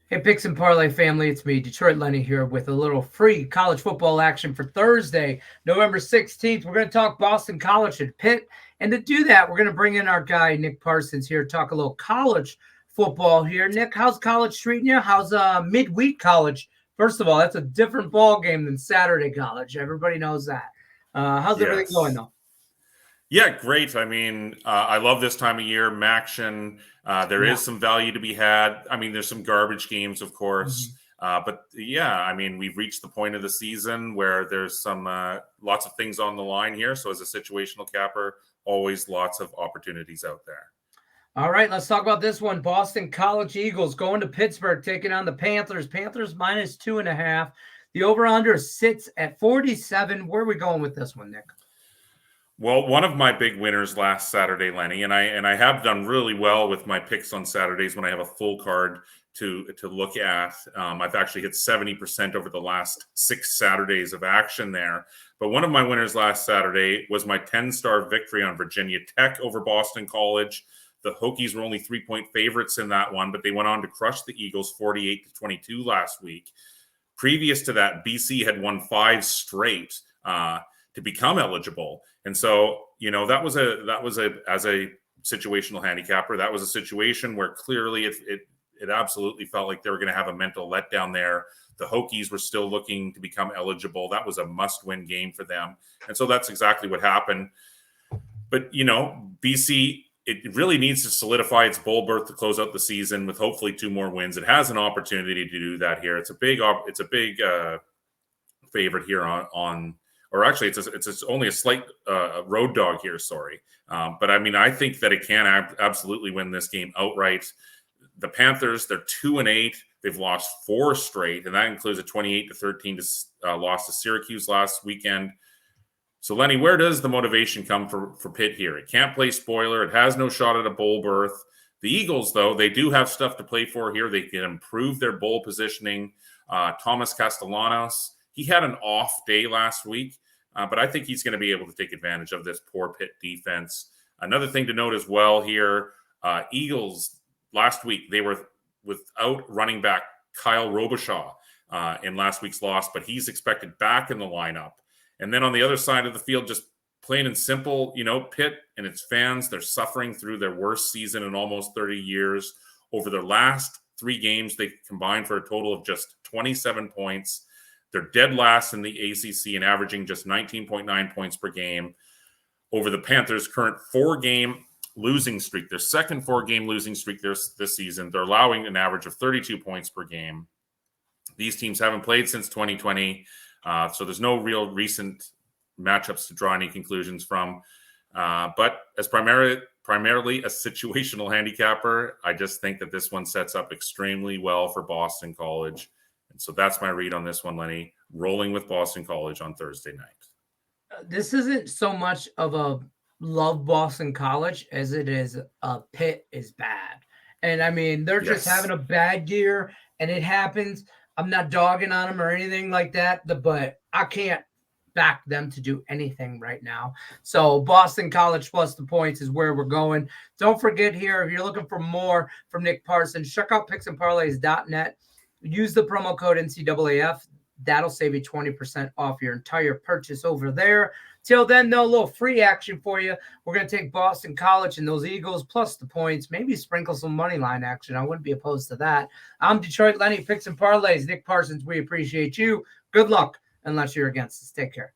Hey, Picks and Parlay family, it's me, Detroit Lenny here with a little free college football action for Thursday, November 16th. We're going to talk Boston College at Pitt. And to do that, we're going to bring in our guy, Nick Parsons here, talk a little college football here. Nick, how's college treating you? How's midweek college? First of all, that's a different ball game than Saturday college. Everybody knows that. How's everything going, Yes. though? Yeah, great. I mean, I love this time of year, Maction. There Yeah. is some value to be had. I mean, there's some garbage games, of Mhm. course. But yeah, I mean, we've reached the point of the season where there's some lots of things on the line here. So as a situational capper, always lots of opportunities out there. All right, let's talk about this one. Boston College Eagles going to Pittsburgh, taking on the Panthers. Panthers minus 2.5. The over-under sits at 47. Where are we going with this one, Nick? Well, one of my big winners last Saturday, Lenny, and I have done really well with my picks on Saturdays when I have a full card to look at. I've actually hit 70% over the last 6 Saturdays of action there. But one of my winners last Saturday was my 10-star victory on Virginia Tech over Boston College. The Hokies were only 3-point favorites in that one, but they went on to crush the Eagles 48-22 last week. Previous to that, BC had won 5 straight to become eligible. And so, you know, that was a as a situational handicapper, that was a situation where clearly it absolutely felt like they were going to have a mental letdown there. The Hokies were still looking to become eligible. That was a must-win game for them. And so that's exactly what happened. But, you know, BC, it really needs to solidify its bowl berth to close out the season with hopefully 2 more wins. It has an opportunity to do that here. It's a big favorite here on or actually it's only a slight road dog here. Sorry. But I mean, I think that it can absolutely win this game outright. The Panthers, they're 2-8. They've lost 4 straight, and that includes a 28-13 loss to Syracuse last weekend. So, Lenny, where does the motivation come for Pitt here? It can't play spoiler. It has no shot at a bowl berth. The Eagles, though, they do have stuff to play for here. They can improve their bowl positioning. Thomas Castellanos, he had an off day last week, but I think he's going to be able to take advantage of this poor Pitt defense. Another thing to note as well here, Eagles last week, they were without running back Kyle Robichaud in last week's loss, but he's expected back in the lineup. And then on the other side of the field, just plain and simple, you know, Pitt and its fans, they're suffering through their worst season in almost 30 years. Over their last 3 games, they combined for a total of just 27 points. They're dead last in the ACC and averaging just 19.9 points per game. Over the Panthers' current 4-game losing streak, their second 4-game losing streak this season, they're allowing an average of 32 points per game. These teams haven't played since 2020, so there's no real recent matchups to draw any conclusions from. But as primarily a situational handicapper, I just think that this one sets up extremely well for Boston College. And so that's my read on this one, Lenny, rolling with Boston College on Thursday night. This isn't so much of a love Boston College as it is Pitt is bad. And I mean, they're just having a bad year, and it happens. I'm not dogging on them or anything like that, but I can't back them to do anything right now. So Boston College plus the points is where we're going. Don't forget here, if you're looking for more from Nick Parsons, check out picksandparlays.net. Use the promo code NCAAF. That'll save you 20% off your entire purchase over there. Till then, though, a little free action for you. We're going to take Boston College and those Eagles plus the points. Maybe sprinkle some money line action. I wouldn't be opposed to that. I'm Detroit Lenny, Picks and Parlays. Nick Parsons, we appreciate you. Good luck unless you're against us. Take care.